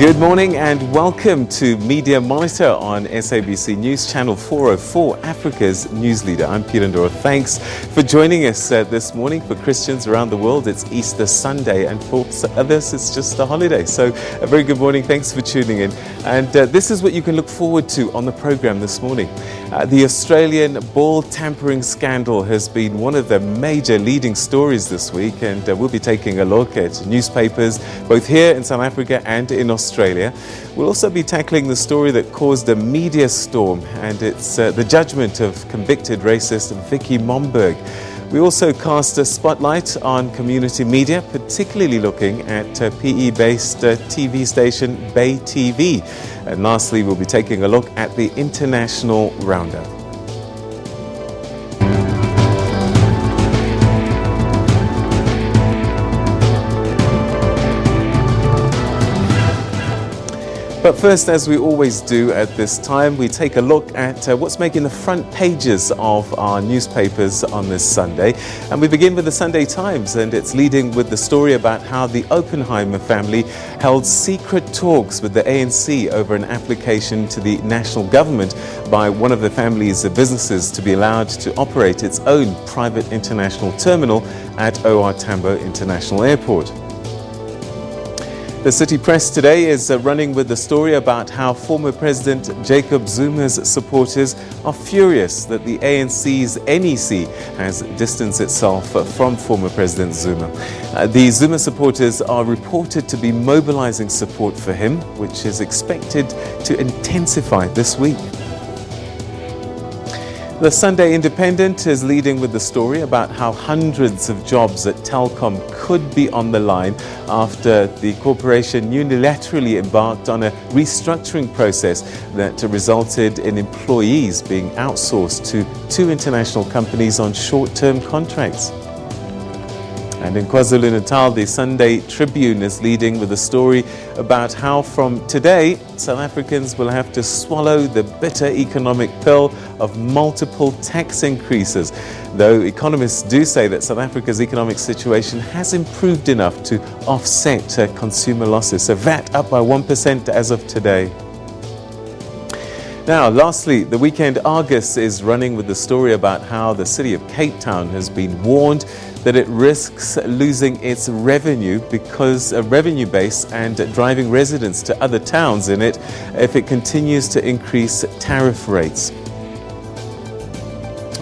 Good morning and welcome to Media Monitor on SABC News Channel 404, Africa's Newsleader. I'm Peter Ndoro. Thanks for joining us this morning. For Christians around the world, it's Easter Sunday, and for others, it's just a holiday. So a very good morning. Thanks for tuning in. And this is what you can look forward to on the program this morning. The Australian ball tampering scandal has been one of the major leading stories this week, and we'll be taking a look at newspapers both here in South Africa and in Australia. We'll also be tackling the story that caused a media storm, and it's the judgment of convicted racist Vicky Momberg. We also cast a spotlight on community media, particularly looking at PE-based TV station BayTV. And lastly, we'll be taking a look at the international roundup. But first, as we always do at this time, we take a look at what's making the front pages of our newspapers on this Sunday. And we begin with the Sunday Times, and it's leading with the story about how the Oppenheimer family held secret talks with the ANC over an application to the national government by one of the family's businesses to be allowed to operate its own private international terminal at OR Tambo International Airport. The City Press today is running with the story about how former President Jacob Zuma's supporters are furious that the ANC's NEC has distanced itself from former President Zuma. The Zuma supporters are reported to be mobilizing support for him, which is expected to intensify this week. The Sunday Independent is leading with the story about how hundreds of jobs at Telkom could be on the line after the corporation unilaterally embarked on a restructuring process that resulted in employees being outsourced to two international companies on short-term contracts. And in KwaZulu-Natal, the Sunday Tribune is leading with a story about how from today, South Africans will have to swallow the bitter economic pill of multiple tax increases. Though economists do say that South Africa's economic situation has improved enough to offset consumer losses. So VAT up by 1% as of today. Now, lastly, the Weekend Argus is running with the story about how the city of Cape Town has been warned that it risks losing its revenue because a revenue base and driving residents to other towns in it if it continues to increase tariff rates.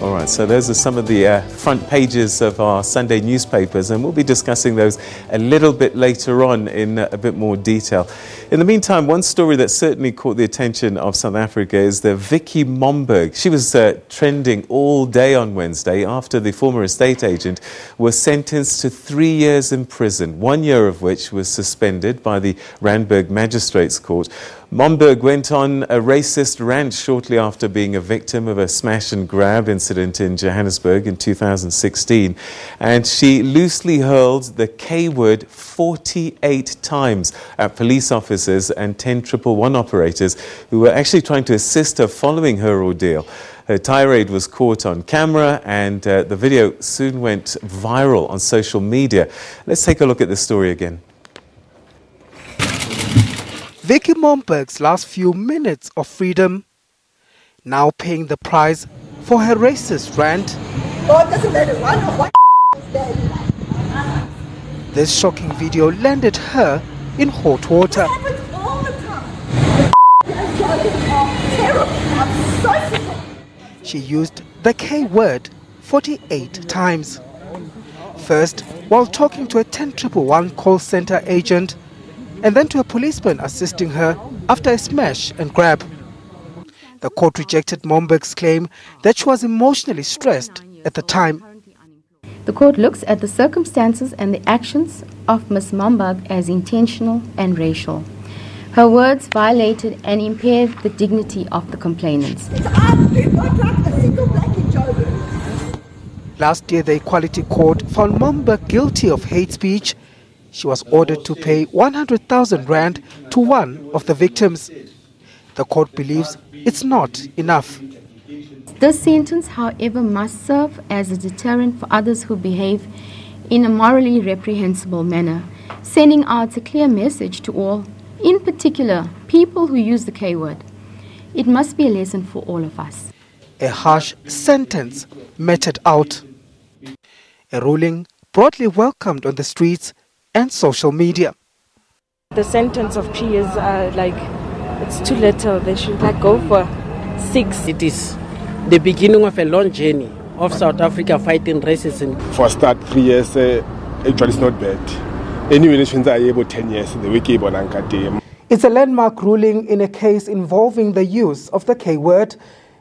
All right, so those are some of the front pages of our Sunday newspapers, and we'll be discussing those a little bit later on in a bit more detail. In the meantime, one story that certainly caught the attention of South Africa is the Vicky Momberg. She was trending all day on Wednesday after the former estate agent was sentenced to 3 years in prison, 1 year of which was suspended by the Randburg Magistrates Court. Momberg went on a racist rant shortly after being a victim of a smash and grab incident in Johannesburg in 2016. And she loosely hurled the K word 48 times at police officers and 10111 operators who were actually trying to assist her following her ordeal. Her tirade was caught on camera, and the video soon went viral on social media. Let's take a look at this story again. Vicky Momberg's last few minutes of freedom, now paying the price for her racist rant. This shocking video landed her in hot water. She used the K word 48 times. First, while talking to a 10111 call center agent, and then to a policeman assisting her after a smash and grab. The court rejected Momberg's claim that she was emotionally stressed at the time. The court looks at the circumstances and the actions of Ms. Momberg as intentional and racial. Her words violated and impaired the dignity of the complainants. Last year, the Equality Court found Momberg guilty of hate speech. She was ordered to pay 100,000 rand to one of the victims. The court believes it's not enough. This sentence, however, must serve as a deterrent for others who behave in a morally reprehensible manner, sending out a clear message to all In particular, people who use the K word. It must be a lesson for all of us. A harsh sentence meted out. A ruling broadly welcomed on the streets and social media. The sentence of 2 years are it's too little. They should go for 6. It is the beginning of a long journey of South Africa fighting racism. For a start, 3 years actually is not bad. Anyway, nations are able 10 years. The wiki bonanka. It's a landmark ruling in a case involving the use of the K word,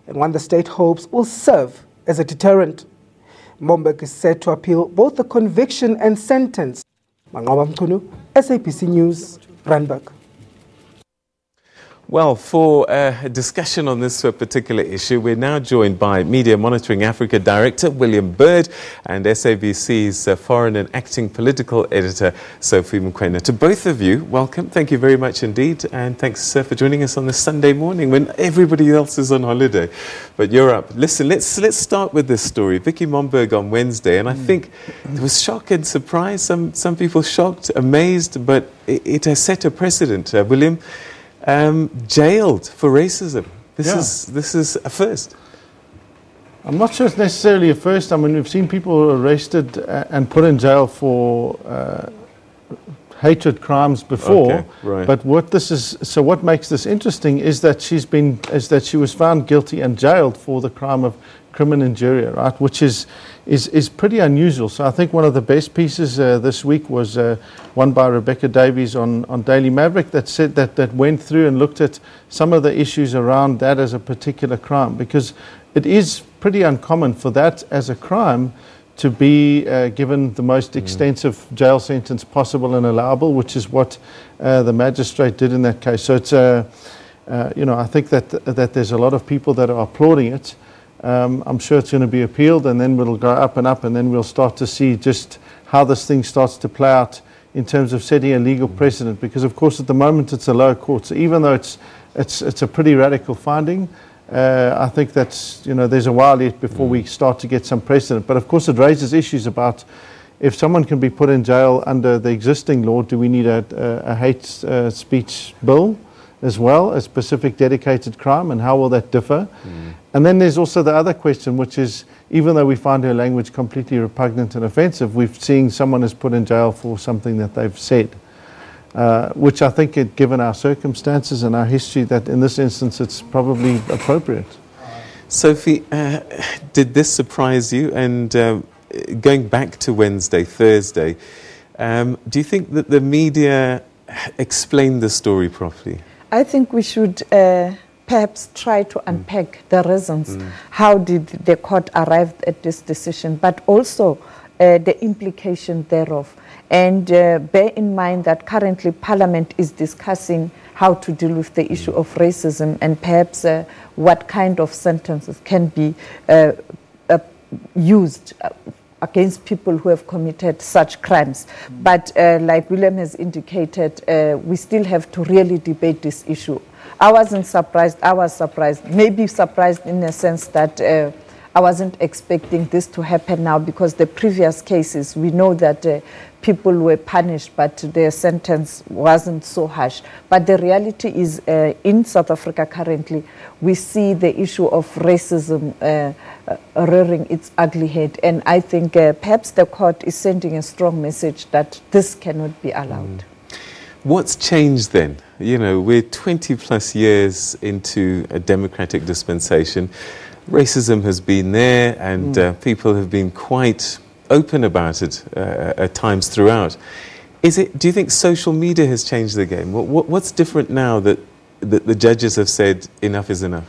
and one the state hopes will serve as a deterrent. Momberg is set to appeal both the conviction and sentence. Manqaba Mchunu, SABC News, Randburg. Well, for a discussion on this particular issue, we're now joined by Media Monitoring Africa Director William Bird and SABC's Foreign and Acting Political Editor Sophie Mokoena. To both of you, welcome. Thank you very much indeed. And thanks for joining us on this Sunday morning when everybody else is on holiday. But you're up. Listen, let's start with this story. Vicky Momberg on Wednesday. And I think there was shock and surprise. Some people shocked, amazed, but it has set a precedent. William, jailed for racism. This is a first. I'm not sure it's necessarily a first. I mean, we've seen people arrested and put in jail for hatred crimes before. Okay, right. But what makes this interesting is that she was found guilty and jailed for the crime of crimen injuria, right? Which is pretty unusual. So I think one of the best pieces this week was one by Rebecca Davies on Daily Maverick that said that went through and looked at some of the issues around that as a particular crime, because it is pretty uncommon for that as a crime to be given the most extensive jail sentence possible and allowable, which is what the magistrate did in that case. So it's I think that there's a lot of people that are applauding it. I'm sure it's going to be appealed, and then it'll go up and up, and then we'll start to see just how this thing starts to play out in terms of setting a legal precedent. Because, of course, at the moment it's a lower court, so even though it's a pretty radical finding, I think that's there's a while yet before we start to get some precedent. But of course, it raises issues about if someone can be put in jail under the existing law, do we need a hate speech bill as well, a specific dedicated crime, and how will that differ? And then there's also the other question, which is, even though we find her language completely repugnant and offensive, we've seen someone is put in jail for something that they've said, which I think, given our circumstances and our history, that in this instance it's probably appropriate. Sophie, did this surprise you? And going back to Wednesday, Thursday, do you think that the media explained the story properly? I think we should perhaps try to unpack the reasons. How did the court arrive at this decision, but also the implication thereof. And bear in mind that currently Parliament is discussing how to deal with the issue of racism, and perhaps what kind of sentences can be used against people who have committed such crimes. But like William has indicated, we still have to really debate this issue. I wasn't surprised. I was surprised, maybe surprised in a sense that I wasn't expecting this to happen now, because the previous cases, we know that people were punished, but their sentence wasn't so harsh. But the reality is, in South Africa currently, we see the issue of racism rearing its ugly head. And I think perhaps the court is sending a strong message that this cannot be allowed. What's changed then? We're 20 plus years into a democratic dispensation. Racism has been there, and people have been quite open about it at times throughout. Do you think social media has changed the game? What's different now that the judges have said enough is enough?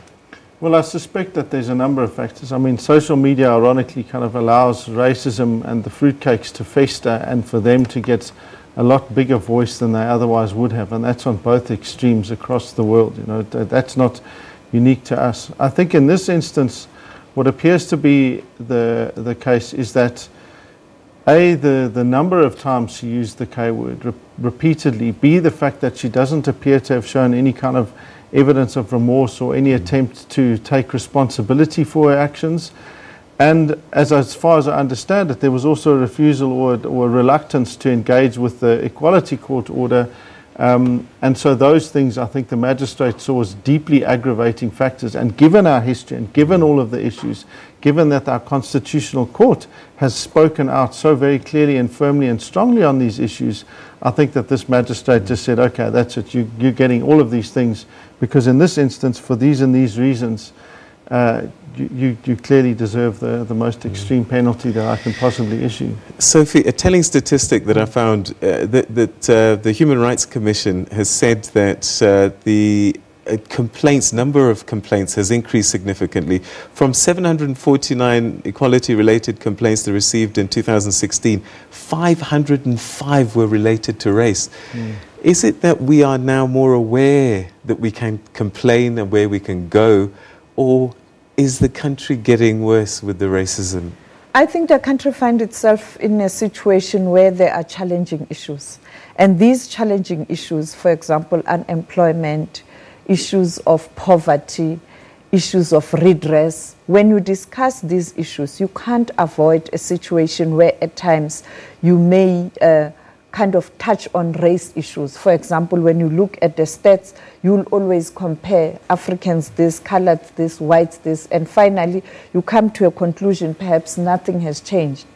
Well, I suspect that there's a number of factors. I mean, social media ironically kind of allows racism and the fruitcakes to fester, and for them to get a lot bigger voice than they otherwise would have, and that's on both extremes across the world. That's not unique to us. I think in this instance, what appears to be the case is that the number of times she used the K word repeatedly, the fact that she doesn't appear to have shown any kind of evidence of remorse or any attempt to take responsibility for her actions. And as far as I understand it, there was also a refusal or a reluctance to engage with the Equality Court order And so those things, I think the magistrate saw as deeply aggravating factors. And given our history and given all of the issues, given that our constitutional court has spoken out so very clearly and firmly and strongly on these issues, I think that this magistrate just said, okay, that's it, you're getting all of these things, because in this instance, for these and these reasons, you clearly deserve the most extreme penalty that I can possibly issue. Sophie, a telling statistic that I found, that the Human Rights Commission has said that the number of complaints has increased significantly from 749 equality-related complaints they received in 2016. 505 were related to race. Is it that we are now more aware that we can complain and where we can go, or is the country getting worse with the racism? I think the country finds itself in a situation where there are challenging issues. And these challenging issues, for example, unemployment, issues of poverty, issues of redress, when you discuss these issues, you can't avoid a situation where at times you may kind of touch on race issues. For example, when you look at the stats, you'll always compare Africans this, colored this, whites this, and finally you come to a conclusion perhaps nothing has changed.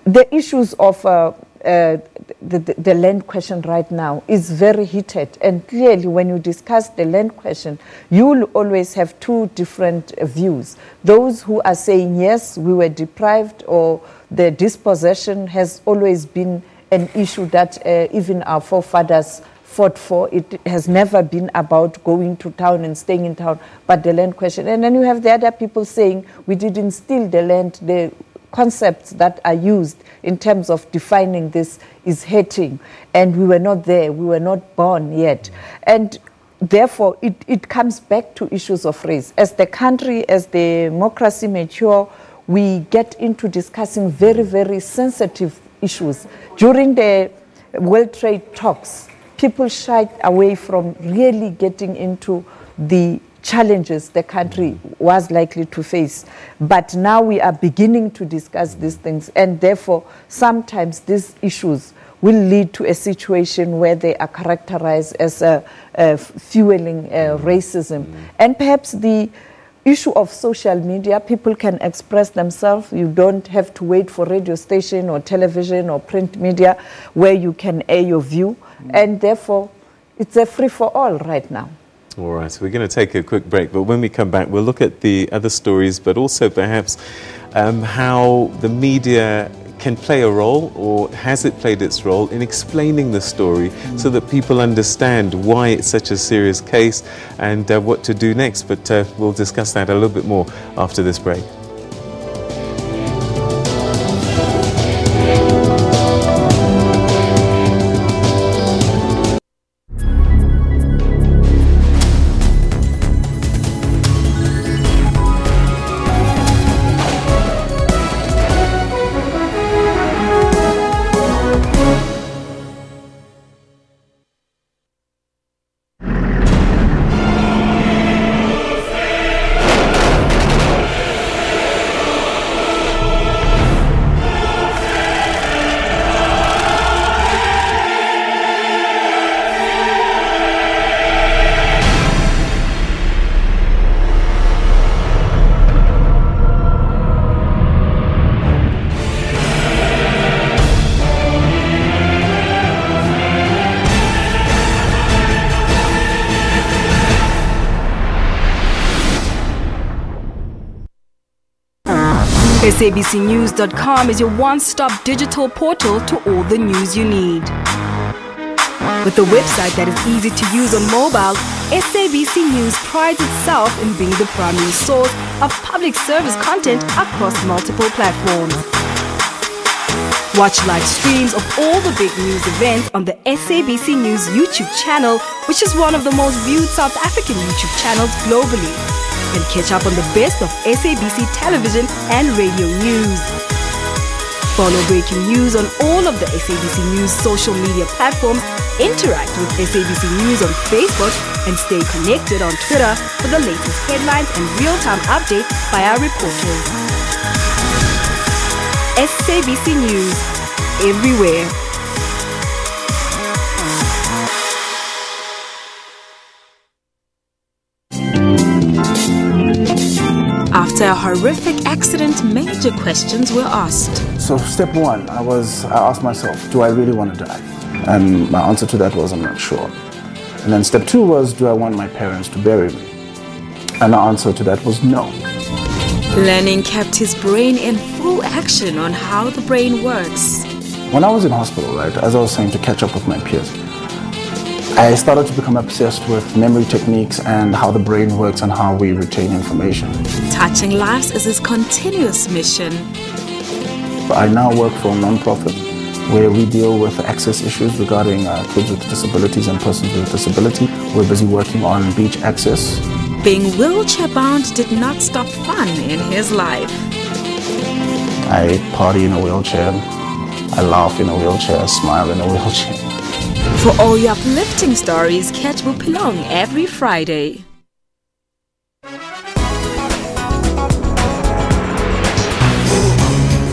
The issues of the land question right now is very heated, and clearly when you discuss the land question, you'll always have two different views. Those who are saying yes, we were deprived, or the dispossession has always been an issue that even our forefathers fought for. It has never been about going to town and staying in town, but the land question. And then you have the other people saying we didn't steal the land. The concepts that are used in terms of defining this is hating, and we were not there, we were not born yet. And therefore, it comes back to issues of race. As the country, as the democracy mature, we get into discussing very, very sensitive issues. During the World Trade talks, people shied away from really getting into the challenges the country was likely to face. But now we are beginning to discuss these things, and therefore sometimes these issues will lead to a situation where they are characterized as fueling racism. And perhaps the issue of social media, people can express themselves. You don't have to wait for radio station or television or print media where you can air your view. And therefore, it's a free-for-all right now. All right, so we're going to take a quick break, but when we come back, we'll look at the other stories, but also perhaps how the media can play a role, or has it played its role in explaining the story so that people understand why it's such a serious case and what to do next. But we'll discuss that a little bit more after this break. SABCnews.com is your one-stop digital portal to all the news you need. With a website that is easy to use on mobile, SABC News prides itself in being the primary source of public service content across multiple platforms. Watch live streams of all the big news events on the SABC News YouTube channel, which is one of the most viewed South African YouTube channels globally. And catch up on the best of SABC television and radio news. Follow breaking news on all of the SABC News social media platforms, interact with SABC News on Facebook, and stay connected on Twitter for the latest headlines and real-time updates by our reporters. SABC News, everywhere. After a horrific accident, major questions were asked. So step one, I asked myself, do I really want to die? And my answer to that was, I'm not sure. And then step two was, do I want my parents to bury me? And the answer to that was no. Learning kept his brain in full action on how the brain works. When I was in hospital, right, as I was saying, to catch up with my peers, I started to become obsessed with memory techniques and how the brain works and how we retain information. Touching lives is his continuous mission. I now work for a non-profit where we deal with access issues regarding kids with disabilities and persons with disability. We're busy working on beach access. Being wheelchair-bound did not stop fun in his life. I party in a wheelchair, I laugh in a wheelchair, I smile in a wheelchair. For all your uplifting stories, catch Bupilong every Friday.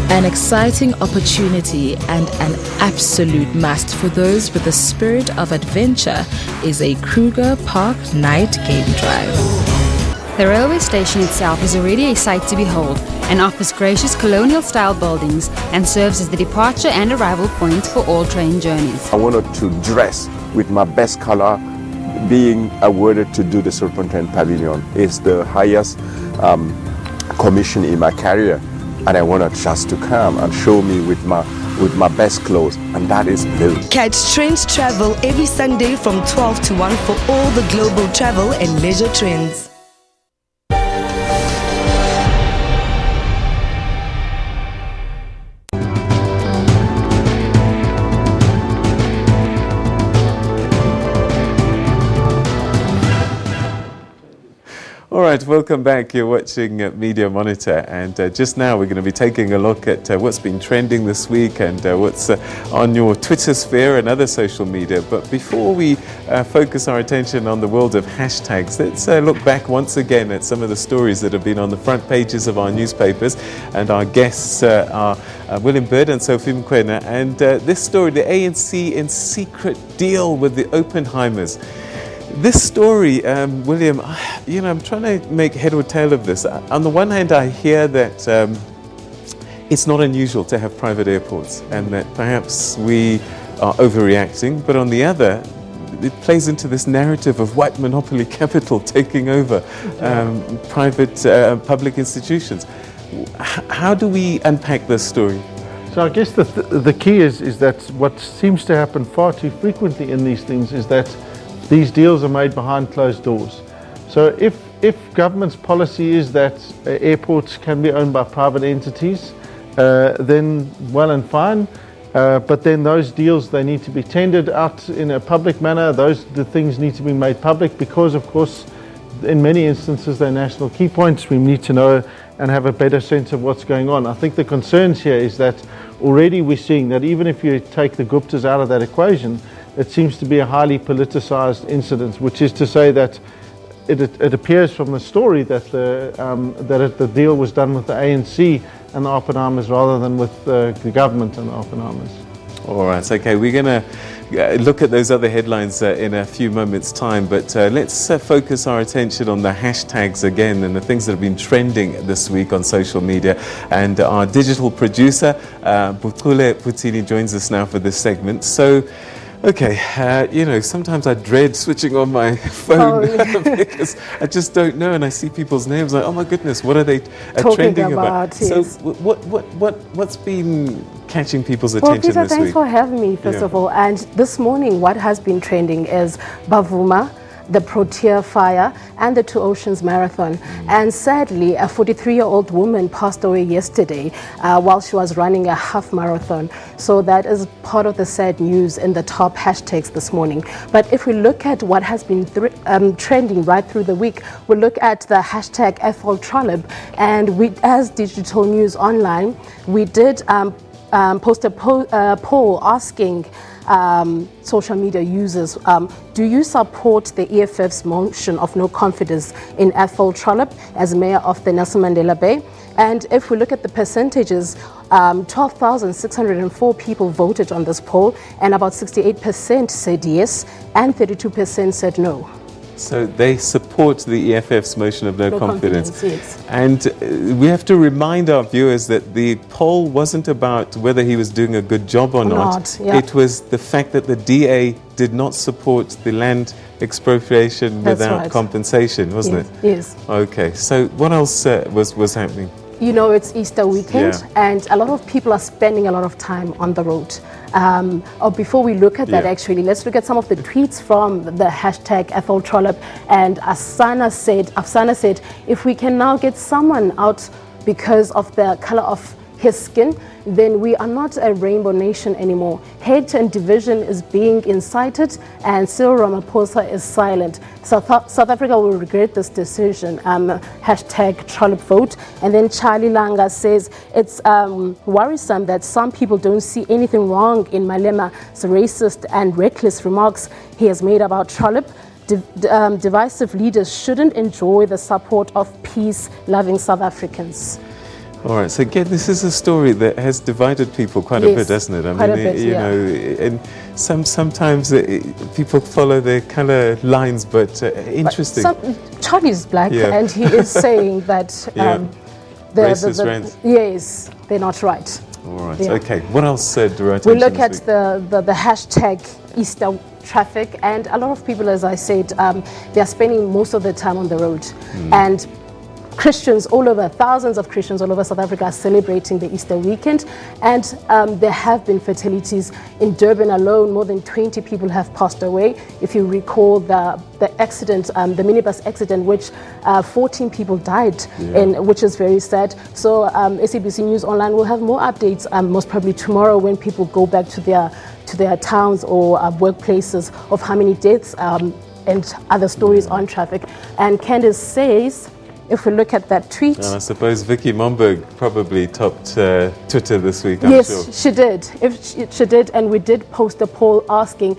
An exciting opportunity and an absolute must for those with the spirit of adventure is a Kruger Park night game drive. The railway station itself is already a sight to behold and offers gracious colonial-style buildings and serves as the departure and arrival point for all train journeys. I wanted to dress with my best color. Being awarded to do the Serpentine Pavilion is the highest commission in my career. And I wanted just to come and show me with my best clothes, and that is blue. Catch Trends Travel every Sunday from 12 to 1 for all the global travel and leisure trends. All right, welcome back. You're watching Media Monitor, and just now we're going to be taking a look at what's been trending this week and what's on your Twitter sphere and other social media. But before we focus our attention on the world of hashtags, let's look back once again at some of the stories that have been on the front pages of our newspapers. And our guests are William Bird and Sophie Mkwena. And this story, the ANC in secret deal with the Oppenheimers. This story, William, I'm trying to make head or tail of this. On the one hand, I hear that it's not unusual to have private airports and that perhaps we are overreacting. But on the other, it plays into this narrative of white monopoly capital taking over public institutions. How do we unpack this story? So I guess the key is that what seems to happen far too frequently in these things is that these deals are made behind closed doors. So if government's policy is that airports can be owned by private entities, then well and fine. But then those deals, they need to be tendered out in a public manner. The things need to be made public because, of course, in many instances, they're national key points. We need to know and have a better sense of what's going on. I think the concerns here is that already we're seeing that even if you take the Guptas out of that equation, it seems to be a highly politicized incident, which is to say that it appears from the story that the deal was done with the ANC and the Oppenheimers rather than with the government and the Oppenheimers. All right, okay, we're going to look at those other headlines in a few moments' time, but let's focus our attention on the hashtags again and the things that have been trending this week on social media. And our digital producer, Bukule Putini, joins us now for this segment. So, okay, sometimes I dread switching on my phone because I just don't know, and I see people's names like, oh my goodness, what are they trending about? Yes. So what's been catching people's attention Peter, this week? thanks for having me, first of all. And this morning, what has been trending is Bavuma, the Protea fire, and the Two Oceans Marathon. And sadly, a 43-year-old woman passed away yesterday while she was running a half marathon. So that is part of the sad news in the top hashtags this morning. But if we look at what has been trending right through the week, we look at the hashtag #FallTrollope, and we, as Digital News Online, we did post a poll asking social media users, do you support the EFF's motion of no confidence in FallTrollope as mayor of the Nelson Mandela Bay? And if we look at the percentages, 12,604 people voted on this poll, and about 68% said yes and 32% said no. So they support the EFF's motion of no confidence. Yes. And we have to remind our viewers that the poll wasn't about whether he was doing a good job or not. Yeah. It was the fact that the DA did not support the land expropriation without compensation, wasn't it? Yes. Okay, so what else was happening? You know, it's Easter weekend, and a lot of people are spending a lot of time on the road. Or before we look at that, actually, let's look at some of the tweets from the hashtag Ethel Trollop. And Afsana said, if we can now get someone out because of the color of his skin, then we are not a rainbow nation anymore. Hate and division is being incited, and Cyril Ramaphosa is silent. South Africa will regret this decision. Hashtag Trollop vote. And then Charlie Langa says it's worrisome that some people don't see anything wrong in Malema's racist and reckless remarks he has made about Trollop. Divisive leaders shouldn't enjoy the support of peace-loving South Africans. All right, so again, this is a story that has divided people quite a bit, hasn't it? I mean, you know, and sometimes people follow their colour lines, but interesting. Charlie's black, and he is saying that yes, they're not right. All right, okay. What else drew our We attention look at this week? the hashtag Easter traffic, and a lot of people, as I said, they are spending most of their time on the road. And Christians all over, thousands of Christians all over South Africa are celebrating the Easter weekend, and there have been fatalities. In Durban alone, more than 20 people have passed away. If you recall the accident, the minibus accident, which 14 people died in, which is very sad. So SABC News Online will have more updates, most probably tomorrow, when people go back to their towns or workplaces, of how many deaths and other stories on traffic. And Candace says, if we look at that tweet... And I suppose Vicky Momberg probably topped Twitter this week, I'm yes, sure. she did. She did, and we did post a poll asking,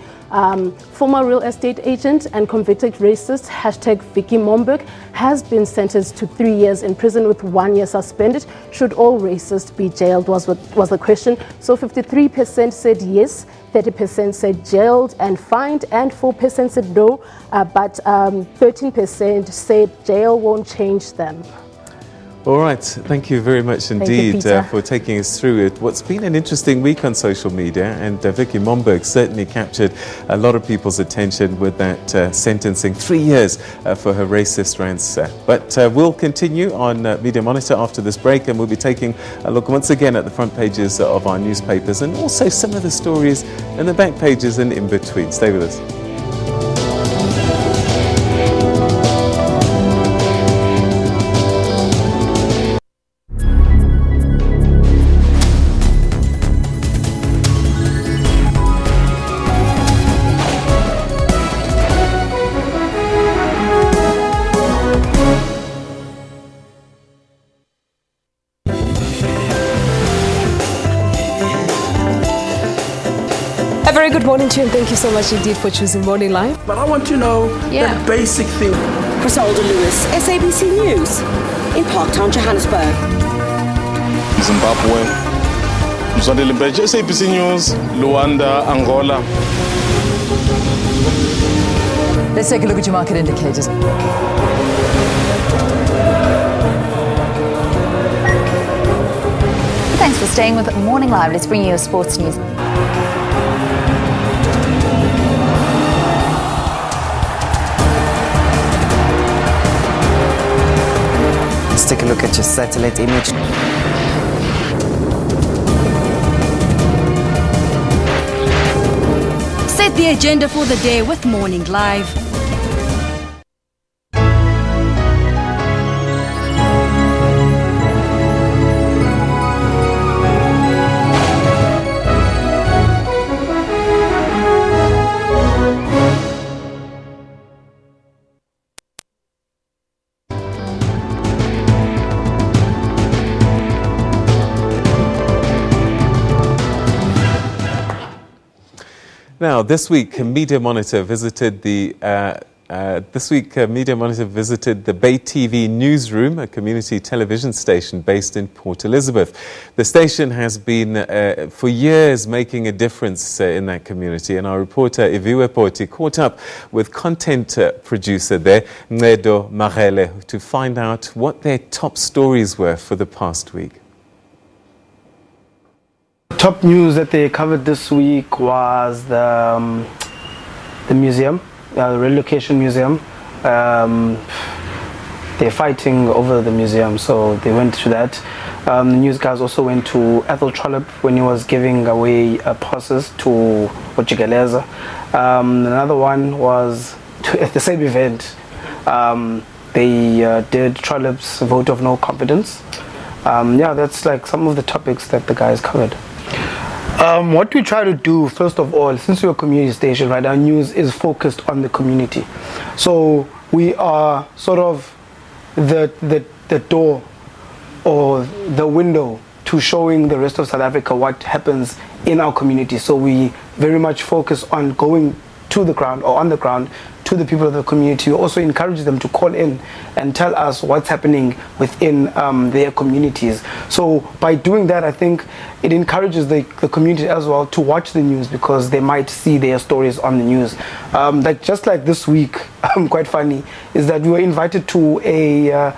former real estate agent and convicted racist, hashtag Vicky Momberg, has been sentenced to 3 years in prison with 1 year suspended. Should all racists be jailed, was the question. So 53% said yes, 30% said jailed and fined, and 4% said no, but 13% said jail won't change them. All right, thank you very much indeed for taking us through it. What's been an interesting week on social media, and Vicky Momberg certainly captured a lot of people's attention with that sentencing, 3 years for her racist rants. But we'll continue on Media Monitor after this break, and we'll be taking a look once again at the front pages of our newspapers, and also some of the stories in the back pages and in between. Stay with us. Very good morning to you, and thank you so much indeed for choosing Morning Live. But I want to know the basic thing. Griselda Lewis, SABC News, in Parktown, Johannesburg. Zimbabwe, Mzwandile Mbeje, SABC News, Luanda, Angola. Let's take a look at your market indicators. Thanks for staying with Morning Live. Let's bring you your sports news. Let's take a look at your satellite image. Set the agenda for the day with Morning Live. Now, this week, Media Monitor visited the This week, Media Monitor visited the BayTV newsroom, a community television station based in Port Elizabeth. The station has been, for years, making a difference in that community, and our reporter, Iviwe Poti, caught up with content producer there, Ncedo Magele, to find out what their top stories were for the past week. Top news that they covered this week was the museum, the relocation museum. They're fighting over the museum, so they went to that. The news guys also went to Ethel Trollip when he was giving away passes to Ojigaleza. Another one was at the same event. They did Trollip's vote of no confidence. Yeah, that's like some of the topics that the guys covered. What we try to do, first of all, since we're a community station, right, our news is focused on the community. So we are sort of the door or the window to showing the rest of South Africa what happens in our community. So we very much focus on going to the ground or on the ground to the people of the community. We also encourage them to call in and tell us what's happening within their communities. So by doing that, I think it encourages the community as well to watch the news, because they might see their stories on the news. Just like this week, quite funny, is that we were invited to a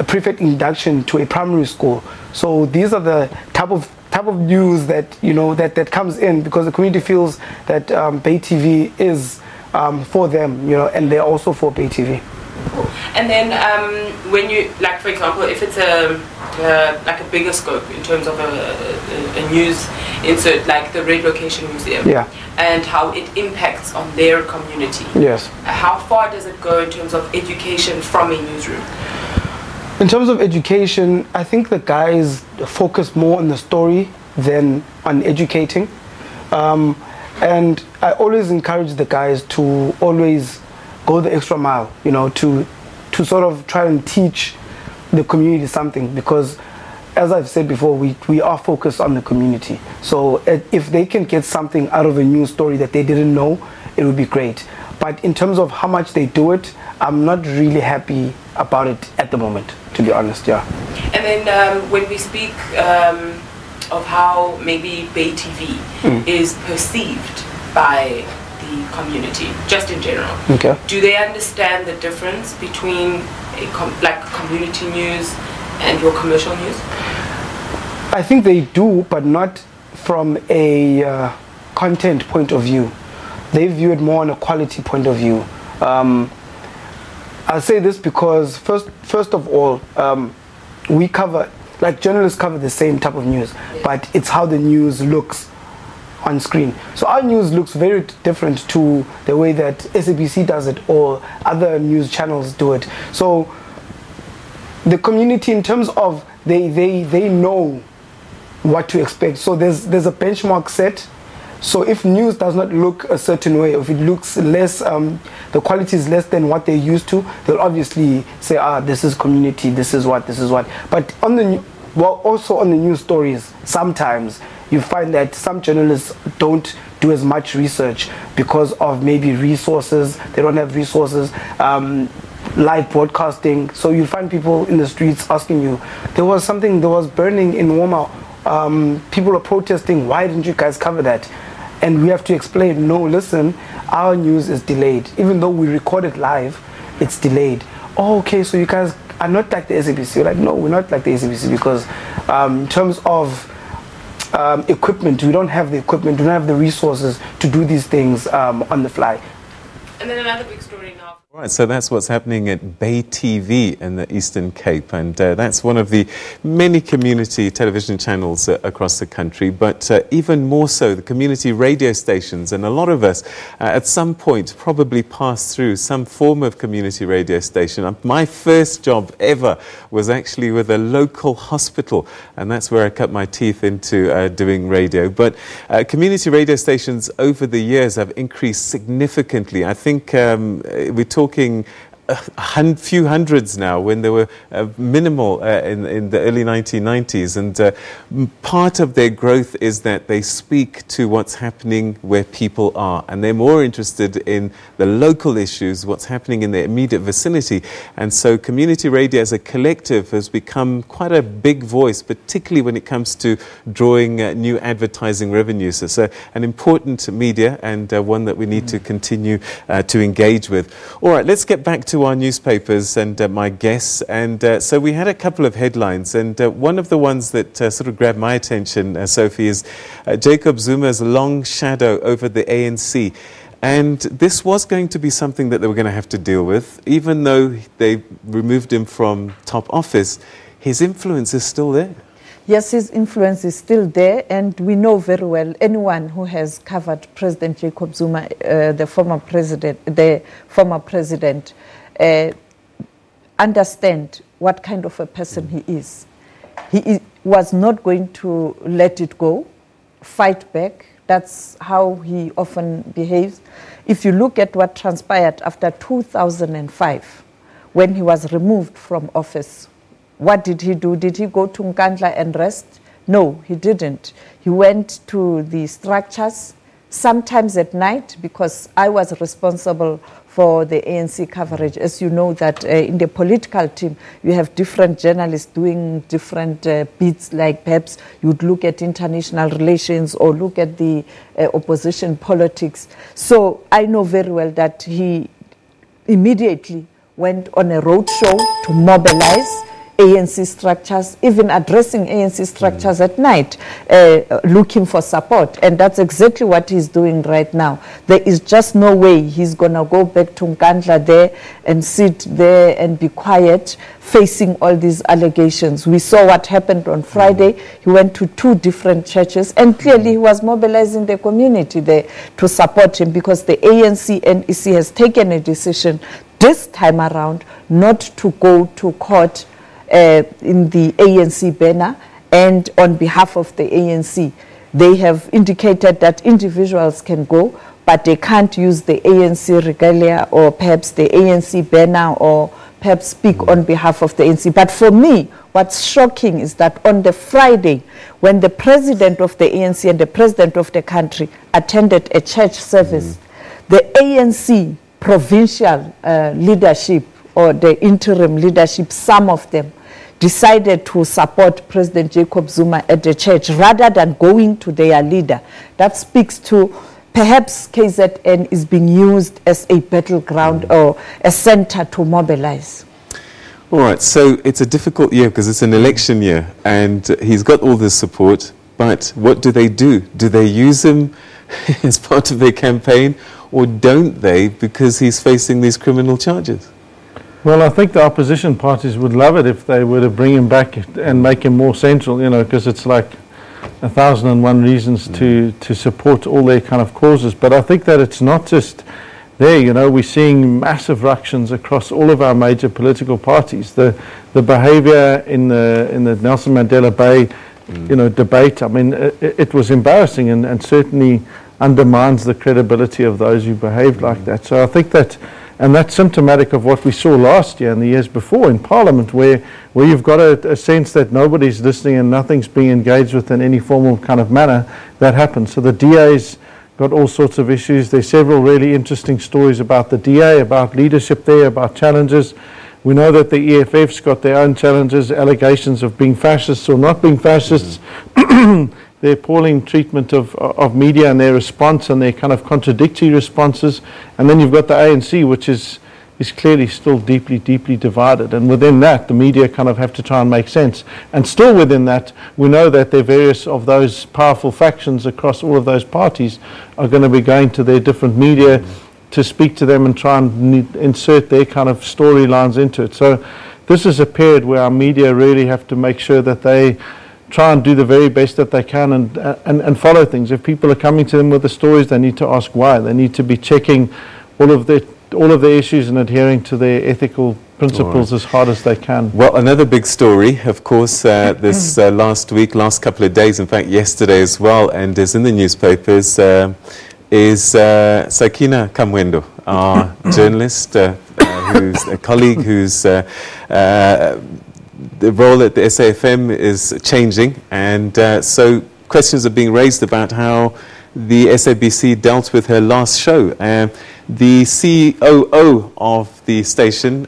prefect induction to a primary school. So these are the type of news that, you know, that comes in, because the community feels that BayTV is for them, you know, and they're also for BayTV. And then when you, like, for example, if it's like a bigger scope in terms of a news insert, like the relocation museum, yeah, and how it impacts on their community. Yes. How far does it go in terms of education from a newsroom? In terms of education, I think the guys focus more on the story than on educating. And I always encourage the guys to always go the extra mile, you know, to sort of try and teach the community something, because as I've said before, we are focused on the community. So if they can get something out of a news story that they didn't know, it would be great. But in terms of how much they do it, I'm not really happy about it at the moment, to be honest, yeah. And then when we speak of how maybe BayTV is perceived by the community, just in general, okay, do they understand the difference between like community news and your commercial news? I think they do, but not from a content point of view. They view it more on a quality point of view. I'll say this because first of all, we cover, like journalists cover the same type of news, but it's how the news looks on screen. So our news looks very different to the way that SABC does it or other news channels do it. So the community, in terms of they know what to expect. So there's a benchmark set. So if news does not look a certain way, if it looks less, the quality is less than what they're used to, they'll obviously say, this is community, this is what. But on the also on the news stories, sometimes you find that some journalists don't do as much research because of maybe resources. They don't have resources. Live broadcasting. So you find people in the streets asking you, there was burning in Woma. People are protesting, why didn't you guys cover that? And we have to explain, no, listen, our news is delayed. Even though we record it live, it's delayed. Oh, okay, so you guys are not like the SABC. We're like, no, we're not like the SABC, because in terms of equipment, we don't have the equipment, we don't have the resources to do these things on the fly. And then another big story now. Right, so that's what's happening at BayTV in the Eastern Cape, and that's one of the many community television channels across the country, but even more so the community radio stations. And a lot of us at some point probably passed through some form of community radio station. My first job ever was actually with a local hospital, and that's where I cut my teeth into doing radio. But community radio stations over the years have increased significantly. I think we're talking a few hundreds now, when there were minimal in the early 1990s. And part of their growth is that they speak to what's happening where people are, and they're more interested in the local issues, what's happening in their immediate vicinity. And so community radio as a collective has become quite a big voice, particularly when it comes to drawing new advertising revenues. So it's an important media, and one that we need to continue to engage with. All right, let's get back to our newspapers and my guests. And so we had a couple of headlines, and one of the ones that sort of grabbed my attention, Sophie, is Jacob Zuma's long shadow over the ANC. And this was going to be something that they were going to have to deal with. Even though they removed him from top office, his influence is still there. Yes, his influence is still there, and we know very well, anyone who has covered President Jacob Zuma, the former president, understand what kind of a person he is. He was not going to let it go, fight back. That's how he often behaves. If you look at what transpired after 2005, when he was removed from office, what did he do? Did he go to Nkandla and rest? No, he didn't. He went to the structures, sometimes at night, because I was responsible for the ANC coverage. As you know, that in the political team, you have different journalists doing different beats, like perhaps you'd look at international relations or look at the opposition politics. So I know very well that he immediately went on a road show to mobilize ANC structures, even addressing ANC structures at night, looking for support. And that's exactly what he's doing right now. There is just no way he's going to go back to Nkandla there and sit there and be quiet, facing all these allegations. We saw what happened on Friday. He went to 2 different churches, and clearly he was mobilizing the community there to support him, because the ANC and EC has taken a decision this time around not to go to court in the ANC banner and on behalf of the ANC. They have indicated that individuals can go, but they can't use the ANC regalia or perhaps the ANC banner or perhaps speak on behalf of the ANC. But for me, what's shocking is that on the Friday, when the president of the ANC and the president of the country attended a church service, the ANC provincial leadership or the interim leadership, some of them, decided to support President Jacob Zuma at the church rather than going to their leader. That speaks to perhaps KZN is being used as a battleground or a center to mobilize. All right, so it's a difficult year because it's an election year, and he's got all this support, but what do? Do they use him as part of their campaign, or don't they, because he's facing these criminal charges? Well, I think the opposition parties would love it if they were to bring him back and make him more central, you know, because it's like 1,001 reasons to support all their kind of causes. But I think that it's not just there, you know, we're seeing massive ructions across all of our major political parties. The behavior in the Nelson Mandela Bay, you know, debate, I mean, it was embarrassing and certainly undermines the credibility of those who behaved like that. So I think that, and that's symptomatic of what we saw last year and the years before in Parliament, where you've got a sense that nobody's listening and nothing's being engaged with in any formal kind of manner. That happens. So the DA's got all sorts of issues. There's several really interesting stories about the DA, about leadership there, about challenges. We know that the EFF's got their own challenges, allegations of being fascists or not being fascists. The appalling treatment of media and their response and their kind of contradictory responses. And then you've got the ANC, which is clearly still deeply, deeply divided. And within that, the media kind of have to try and make sense. And still within that, we know that there are various of those powerful factions across all of those parties are going to be going to their different media to speak to them and try and insert their kind of storylines into it. So this is a period where our media really have to make sure that they try and do the very best that they can and follow things. If people are coming to them with the stories, they need to ask why. They need to be checking all of their issues and adhering to their ethical principles as hard as they can. Well, another big story, of course, this last couple of days, in fact yesterday as well, and is in the newspapers, is Sakina Kamwendo, our journalist, who's a colleague who's the role at the SAFM is changing, and so questions are being raised about how the SABC dealt with her last show. The COO of the station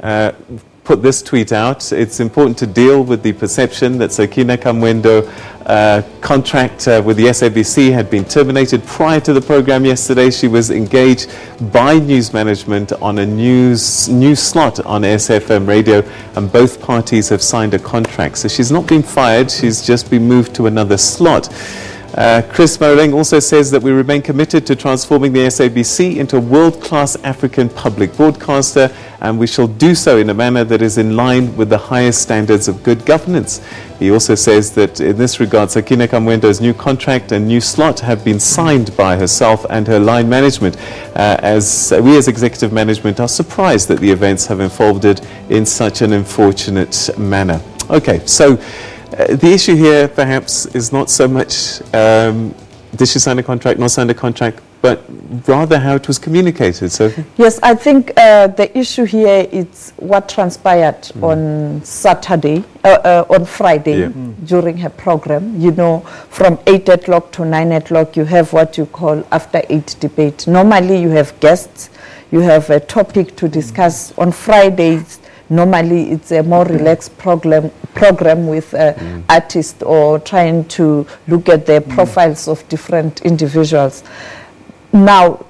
put this tweet out: "It's important to deal with the perception that Sakina Kamwendo contract with the SABC had been terminated prior to the program yesterday. She was engaged by news management on a new slot on SFM radio, and both parties have signed a contract." So she's not been fired, she's just been moved to another slot. Chris Moreling also says that we remain committed to transforming the SABC into a world-class African public broadcaster, and we shall do so in a manner that is in line with the highest standards of good governance. He also says that in this regard, Sakina Kamwendo's new contract and new slot have been signed by herself and her line management, as we as executive management are surprised that the events have unfolded in such an unfortunate manner. Okay, so the issue here perhaps is not so much did she sign a contract, not sign a contract, but rather how it was communicated. Sophie? Yes, I think the issue here is what transpired on Saturday, on Friday during her program. You know, from 8 o'clock to 9 o'clock, you have what you call after 8 debate. Normally you have guests, you have a topic to discuss. On Fridays, normally it's a more relaxed program with artists or trying to look at the profiles of different individuals. Now,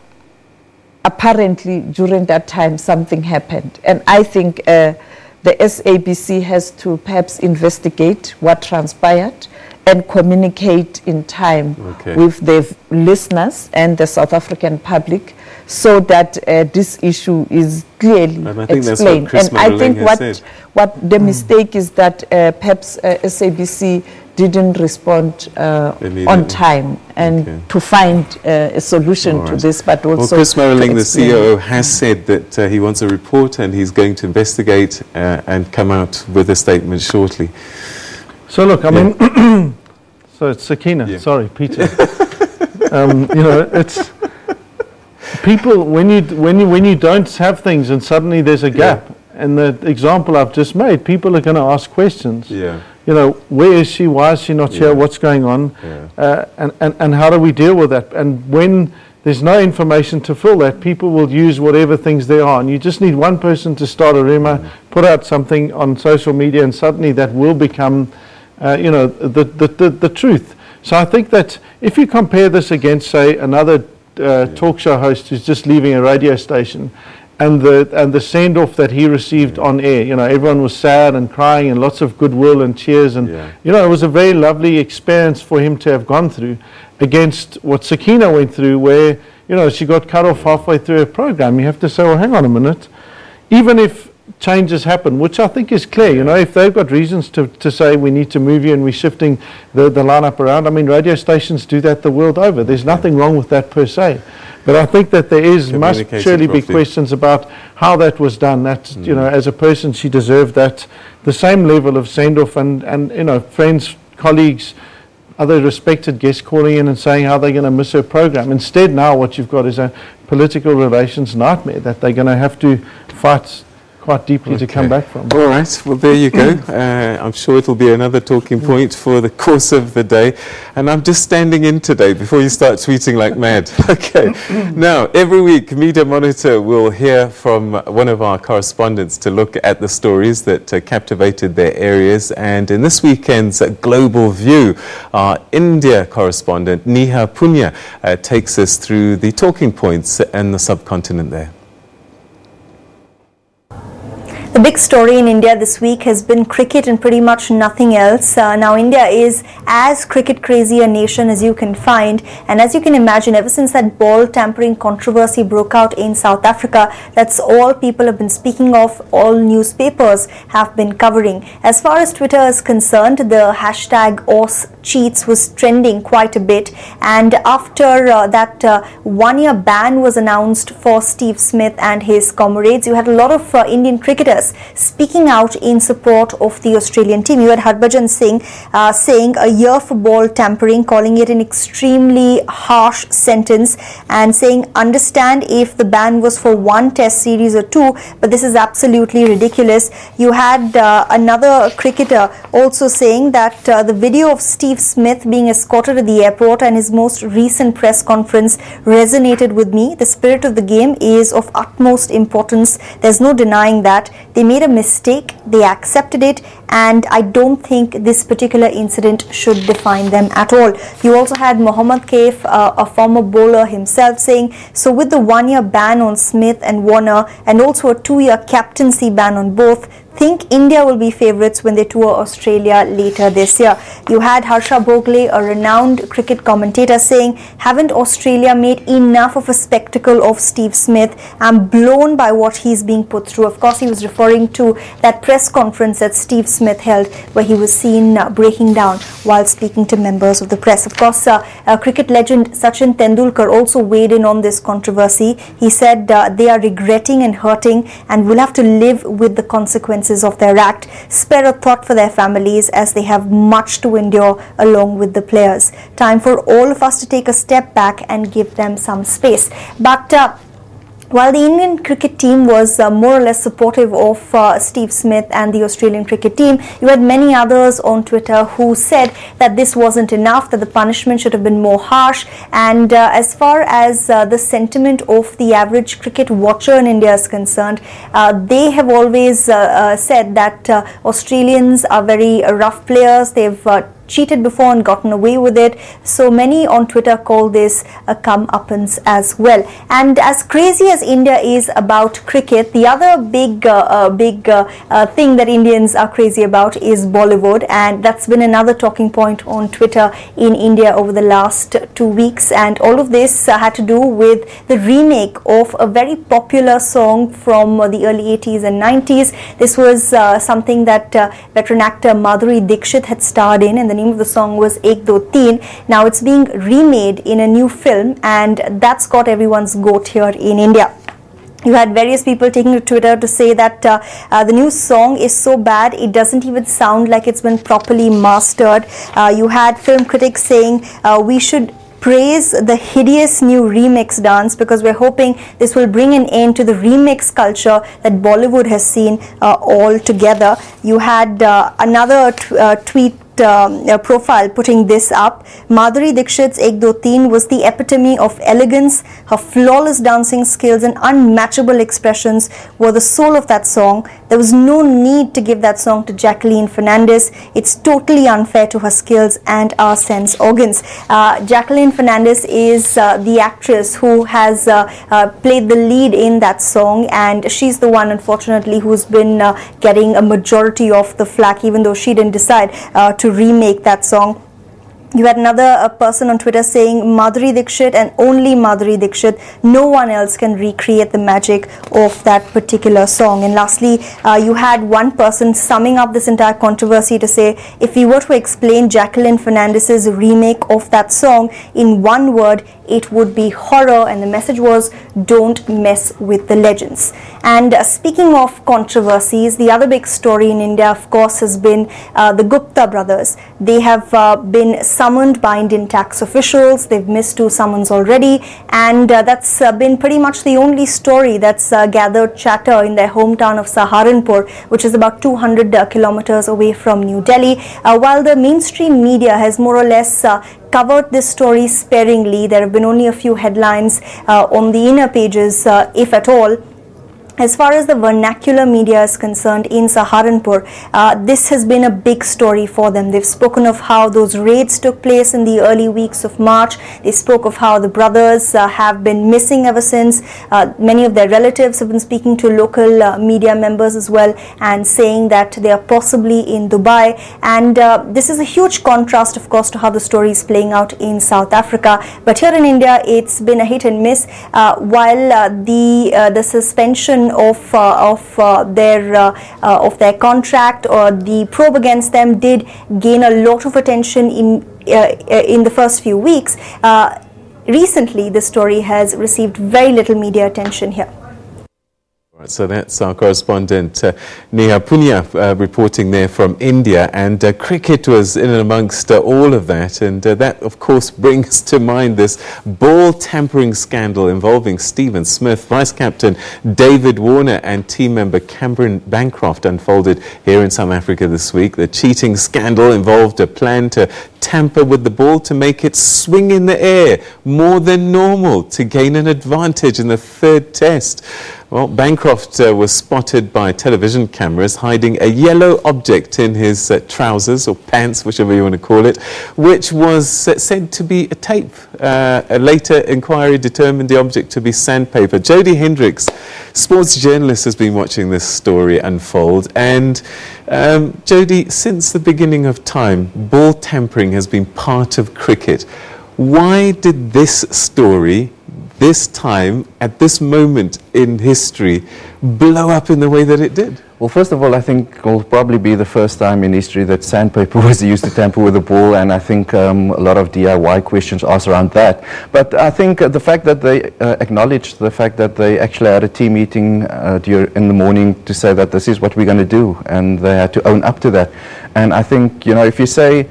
apparently during that time something happened, and I think the SABC has to perhaps investigate what transpired and communicate in time with the listeners and the South African public, so that this issue is clearly explained. And I think what the mistake is that perhaps SABC didn't respond on time and to find a solution to this, but also... Well, Chris Moreling, the CEO, has said that he wants a report and he's going to investigate and come out with a statement shortly. So look, I mean, so it's Sakina, sorry, Peter. You know, it's... People, when you don't have things and suddenly there's a gap, and the example I've just made, people are going to ask questions. You know, where is she? Why is she not here? What's going on? And how do we deal with that? And when there's no information to fill that, people will use whatever things there are. And you just need one person to start a rumor, put out something on social media, and suddenly that will become, you know, the truth. So I think that if you compare this against, say, another talk show host who's just leaving a radio station, and the send-off that he received on air, you know, everyone was sad and crying and lots of goodwill and cheers, and you know, it was a very lovely experience for him to have gone through, against what Sakina went through, where, you know, she got cut off halfway through her program. You have to say, well, hang on a minute, even if changes happen, which I think is clear, you know, if they've got reasons to say we need to move you and we're shifting the lineup around, I mean, radio stations do that the world over. There's nothing wrong with that per se. But I think that there must surely be questions about how that was done. That, you know, as a person, she deserved that, the same level of send-off, and you know, friends, colleagues, other respected guests calling in and saying how they're going to miss her program. Instead, now what you've got is a political relations nightmare that they're going to have to fight quite deeply to come back from. All right, well, there you go. I'm sure it'll be another talking point for the course of the day. And I'm just standing in today before you start tweeting like mad. Okay. Now, every week, Media Monitor will hear from one of our correspondents to look at the stories that captivated their areas. And in this weekend's Global View, our India correspondent, Neha Punya, takes us through the talking points and the subcontinent there. The big story in India this week has been cricket and pretty much nothing else. Now, India is as cricket crazy a nation as you can find, and as you can imagine, ever since that ball tampering controversy broke out in South Africa, that's all people have been speaking of, all newspapers have been covering. As far as Twitter is concerned, the hashtag cheats was trending quite a bit, and after that 1-year ban was announced for Steve Smith and his comrades, you had a lot of Indian cricketers speaking out in support of the Australian team. You had Harbhajan Singh saying a year for ball tampering, calling it an extremely harsh sentence, and saying understand if the ban was for 1 test series or 2, but this is absolutely ridiculous. You had another cricketer also saying that the video of Steve Smith being escorted at the airport and his most recent press conference resonated with me. The spirit of the game is of utmost importance. There's no denying that. They made a mistake, they accepted it, and I don't think this particular incident should define them at all. You also had Mohammad Kaif, a former bowler himself, saying, so with the 1-year ban on Smith and Warner and also a 2-year captaincy ban on both, think India will be favourites when they tour Australia later this year. You had Harsha Bhogle, a renowned cricket commentator, saying, haven't Australia made enough of a spectacle of Steve Smith? I'm blown by what he's being put through. Of course, he was referring to that press conference that Steve Smith held where he was seen breaking down while speaking to members of the press. Of course, cricket legend Sachin Tendulkar also weighed in on this controversy. He said they are regretting and hurting and will have to live with the consequences of their act. Spare a thought for their families as they have much to endure along with the players. Time for all of us to take a step back and give them some space. But while the Indian cricket team was more or less supportive of Steve Smith and the Australian cricket team, you had many others on Twitter who said that this wasn't enough, that the punishment should have been more harsh. And as far as the sentiment of the average cricket watcher in India is concerned, they have always said that Australians are very rough players. They've cheated before and gotten away with it. So many on Twitter call this a comeuppance as well. And as crazy as India is about cricket, the other big thing that Indians are crazy about is Bollywood, and that's been another talking point on Twitter in India over the last 2 weeks. And all of this had to do with the remake of a very popular song from the early 80s and 90s. This was something that veteran actor Madhuri Dixit had starred in, and the name of the song was Ek Do Teen. Now it's being remade in a new film, and that's got everyone's goat here in India. You had various people taking to Twitter to say that the new song is so bad it doesn't even sound like it's been properly mastered. You had film critics saying we should praise the hideous new remix dance because we're hoping this will bring an end to the remix culture that Bollywood has seen altogether. You had another tweet profile putting this up. Madhuri Dixit's Ek Do Teen was the epitome of elegance. Her flawless dancing skills and unmatchable expressions were the soul of that song. There was no need to give that song to Jacqueline Fernandez. It's totally unfair to her skills and our sense organs. Jacqueline Fernandez is the actress who has played the lead in that song, and she's the one, unfortunately, who's been getting a majority of the flack, even though she didn't decide to remake that song. You had another person on Twitter saying Madhuri Dixit and only Madhuri Dixit, no one else can recreate the magic of that particular song. And lastly, you had one person summing up this entire controversy to say, if we were to explain Jacqueline Fernandez's remake of that song in one word, it would be horror, and the message was, don't mess with the legends. And speaking of controversies, the other big story in India, of course, has been the Gupta brothers. They have been summoned by Indian tax officials. They've missed 2 summons already, and that's been pretty much the only story that's gathered chatter in their hometown of Saharanpur, which is about 200 kilometers away from New Delhi. While the mainstream media has more or less covered this story sparingly, there have been only a few headlines on the inner pages, if at all. As far as the vernacular media is concerned in Saharanpur, this has been a big story for them. They've spoken of how those raids took place in the early weeks of March. They spoke of how the brothers have been missing ever since. Many of their relatives have been speaking to local media members as well and saying that they are possibly in Dubai. And this is a huge contrast, of course, to how the story is playing out in South Africa. But here in India, it's been a hit and miss. While the suspension of their contract or the probe against them did gain a lot of attention in the first few weeks. Recently, the story has received very little media attention here. So that's our correspondent Neha Punya reporting there from India, and cricket was in and amongst all of that, and that of course brings to mind this ball tampering scandal involving Stephen Smith, vice captain David Warner and team member Cameron Bancroft unfolded here in South Africa this week. The cheating scandal involved a plan to tamper with the ball to make it swing in the air more than normal to gain an advantage in the third test. Well, Bancroft was spotted by television cameras hiding a yellow object in his trousers or pants, whichever you want to call it, which was said to be a tape. A later inquiry determined the object to be sandpaper. Jody Hendricks, sports journalist, has been watching this story unfold. And Jody, since the beginning of time, ball tampering has been part of cricket. Why did this story, this time, at this moment in history, blow up in the way that it did? Well, first of all, I think it will probably be the first time in history that sandpaper was used to tamper with a ball, and I think a lot of DIY questions asked around that. But I think the fact that they acknowledged the fact that they actually had a team meeting in the morning to say that this is what we're going to do, and they had to own up to that. And I think, you know, if you say,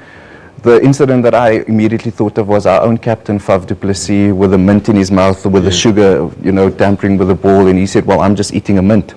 the incident that I immediately thought of was our own captain, Faf du Plessis, with a mint in his mouth, with the sugar, you know, tampering with the ball, and he said, well, I'm just eating a mint.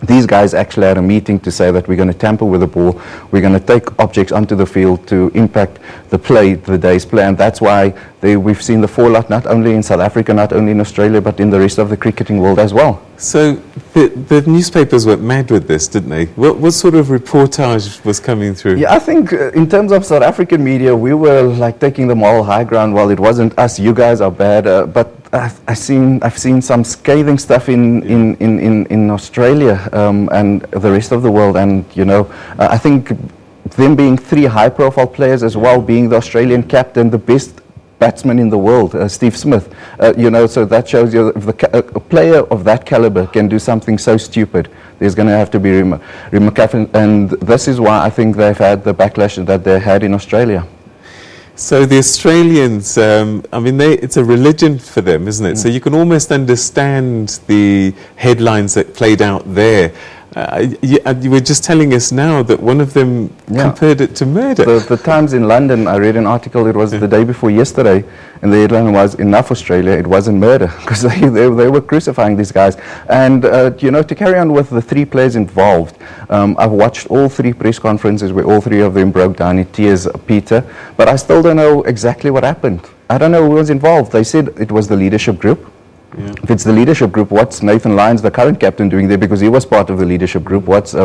These guys actually had a meeting to say that we're going to tamper with the ball, we're going to take objects onto the field to impact the play, the day's play, and that's why we've seen the fallout not only in South Africa, not only in Australia, but in the rest of the cricketing world as well. So the newspapers went mad with this, didn't they? What sort of reportage was coming through? Yeah, I think in terms of South African media, we were like taking the moral high ground. Well, it wasn't us, you guys are bad, but I've seen some scathing stuff in Australia and the rest of the world, and you know, I think them being three high-profile players as well, being the Australian captain, the best batsman in the world, Steve Smith, you know, so that shows you if a player of that caliber can do something so stupid, there's going to have to be repercussions, and this is why I think they've had the backlash that they had in Australia. So the Australians, I mean, it's a religion for them, isn't it? So you can almost understand the headlines that played out there. You were just telling us now that one of them compared it to murder. The Times in London, I read an article, it was the day before yesterday, and the headline was, "Enough Australia, it wasn't murder," because they were crucifying these guys. And, you know, to carry on with the three players involved, I've watched all three press conferences where all three of them broke down in tears, Peter, but I still don't know exactly what happened. I don't know who was involved. They said it was the leadership group. Yeah. If it's the leadership group, what's Nathan Lyons, the current captain, doing there? Because he was part of the leadership group. What's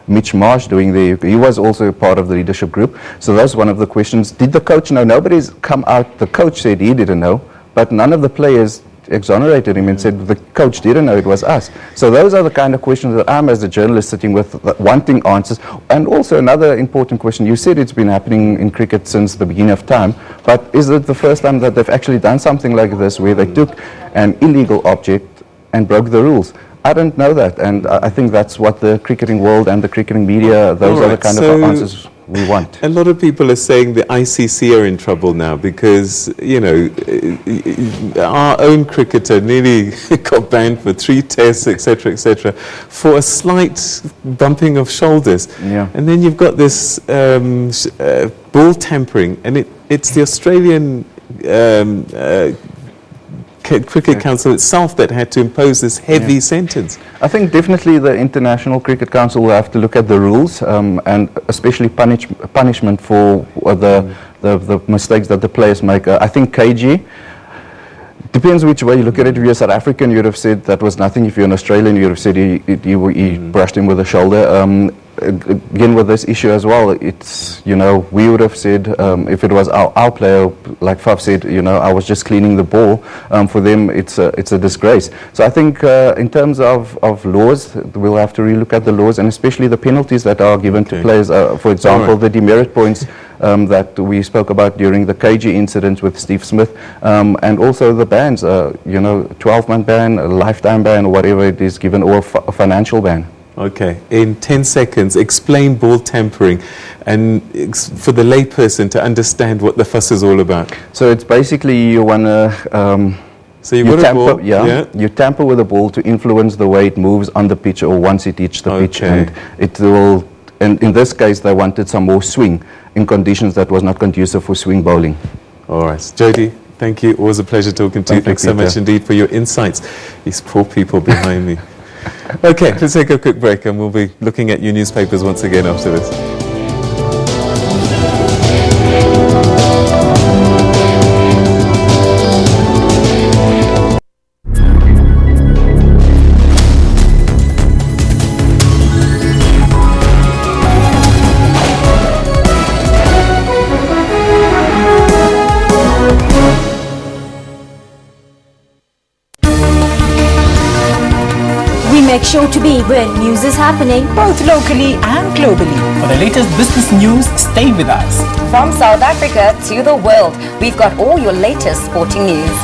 Mitch Marsh doing there? He was also part of the leadership group. So that's one of the questions. Did the coach know? Nobody's come out. The coach said he didn't know, but none of the players exonerated him and said the coach didn't know, it was us. So those are the kind of questions that I'm, as a journalist, sitting with, wanting answers. And also another important question, you said it's been happening in cricket since the beginning of time, but is it the first time that they've actually done something like this, where they took an illegal object and broke the rules? I don't know that, and I think that's what the cricketing world and the cricketing media, those are the kind of answers we want. A lot of people are saying the ICC are in trouble now because, you know, our own cricketer nearly got banned for 3 tests, etc., for a slight bumping of shoulders. Yeah. And then you've got this ball tampering, and it's the Australian Cricket Council itself that had to impose this heavy sentence. I think definitely the International Cricket Council will have to look at the rules and especially punishment for the mistakes that the players make. I think KG, depends which way you look at it. If you're a South African, you would have said that was nothing. If you're an Australian, you would have said he brushed him with the shoulder. Again, with this issue as well, it's, you know, we would have said, if it was our player, like Faf said, you know, I was just cleaning the ball. For them, it's a disgrace. So I think in terms of laws, we'll have to relook at the laws, and especially the penalties that are given to players. For example, the demerit points that we spoke about during the KG incident with Steve Smith, and also the bans, you know, 12-month ban, a lifetime ban, or whatever it is given, or a financial ban. Okay, in 10 seconds, explain ball tampering and for the layperson to understand what the fuss is all about. So it's basically you want to... so you tamper, you tamper with the ball to influence the way it moves on the pitch or once it hits the pitch, and it will. And in this case, they wanted some more swing in conditions that was not conducive for swing bowling. All right, Jody, thank you. Always a pleasure talking to you. Thanks so much indeed for your insights. These poor people behind me. Okay, let's take a quick break, and we'll be looking at your newspapers once again after this. Make sure to be where news is happening, both locally and globally. For the latest business news, stay with us. From South Africa to the world, we've got all your latest sporting news.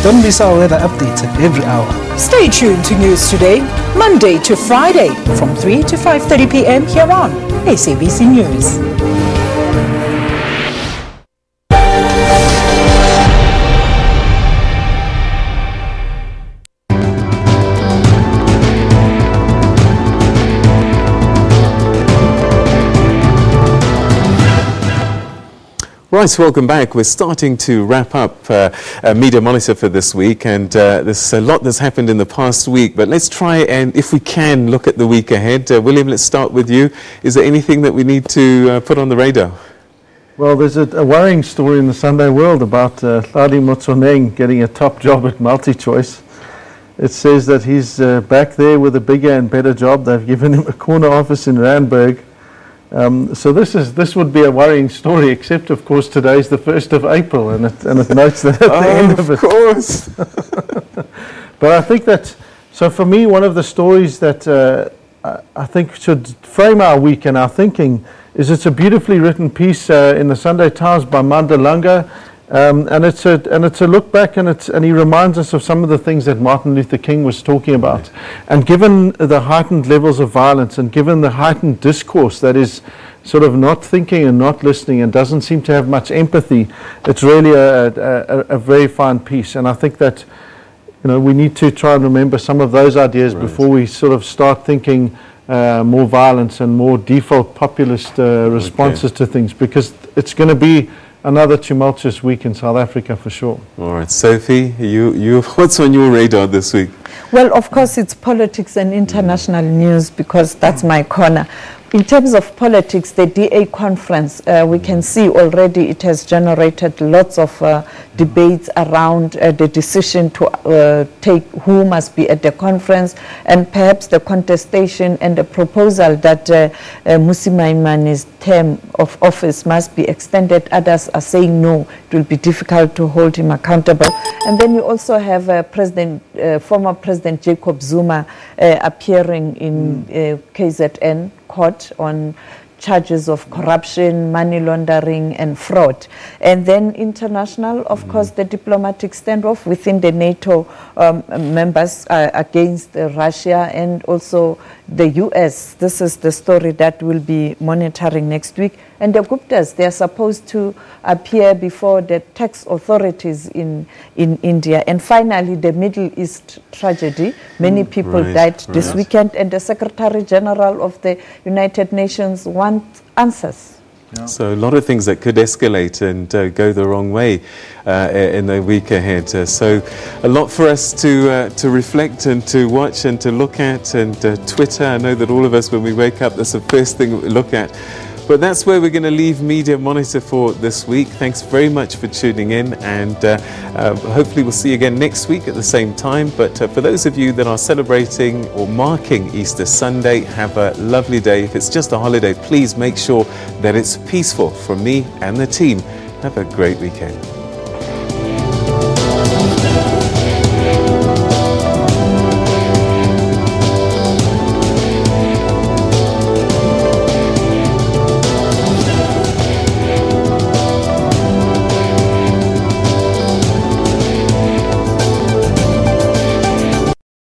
Don't miss our weather updates at every hour. Stay tuned to News Today, Monday to Friday, from 3 to 5:30 p.m. here on SABC News. Right, welcome back. We're starting to wrap up Media Monitor for this week, and there's a lot that's happened in the past week, but let's try and, if we can, look at the week ahead. William, let's start with you. Is there anything that we need to put on the radar? Well, there's a worrying story in the Sunday World about Hladi Motsoneng getting a top job at MultiChoice. It says that he's back there with a bigger and better job. They've given him a corner office in Randburg. So this would be a worrying story, except of course today's the 1st of April, and it notes that at the end of it. Of course. But I think that, so for me, one of the stories that I think should frame our week and our thinking is it's a beautifully written piece in the Sunday Times by Manda Langa. And it's a look back, and he reminds us of some of the things that Martin Luther King was talking about. And given the heightened levels of violence, and given the heightened discourse that is sort of not thinking and not listening and doesn't seem to have much empathy, it's really a very fine piece. And I think that, you know, we need to try and remember some of those ideas before we sort of start thinking more violence and more default populist responses to things, because it's going to be another tumultuous week in South Africa for sure. All right, Sophie, what's on your radar this week? Well, of course, it's politics and international news, because that's my corner. In terms of politics, the DA conference, we can see already it has generated lots of debates around the decision to take who must be at the conference, and perhaps the contestation and the proposal that Mmusi Maimani's term of office must be extended. Others are saying no, it will be difficult to hold him accountable. And then you also have former President Jacob Zuma appearing in KZN court on charges of corruption, money laundering and fraud. And then international, of course, the diplomatic standoff within the NATO members against Russia and also the US. This is the story that we'll be monitoring next week. And the Guptas, they're supposed to appear before the tax authorities in India. And finally, the Middle East tragedy. Many people died this weekend, and the Secretary General of the United Nations wants answers. Yeah. So a lot of things that could escalate and go the wrong way in the week ahead. So a lot for us to reflect and to watch and to look at, and Twitter. I know that all of us, when we wake up, that's the first thing we look at. But that's where we're going to leave Media Monitor for this week. Thanks very much for tuning in, and hopefully we'll see you again next week at the same time. But for those of you that are celebrating or marking Easter Sunday, have a lovely day. If it's just a holiday, please make sure that it's peaceful. From me and the team, have a great weekend.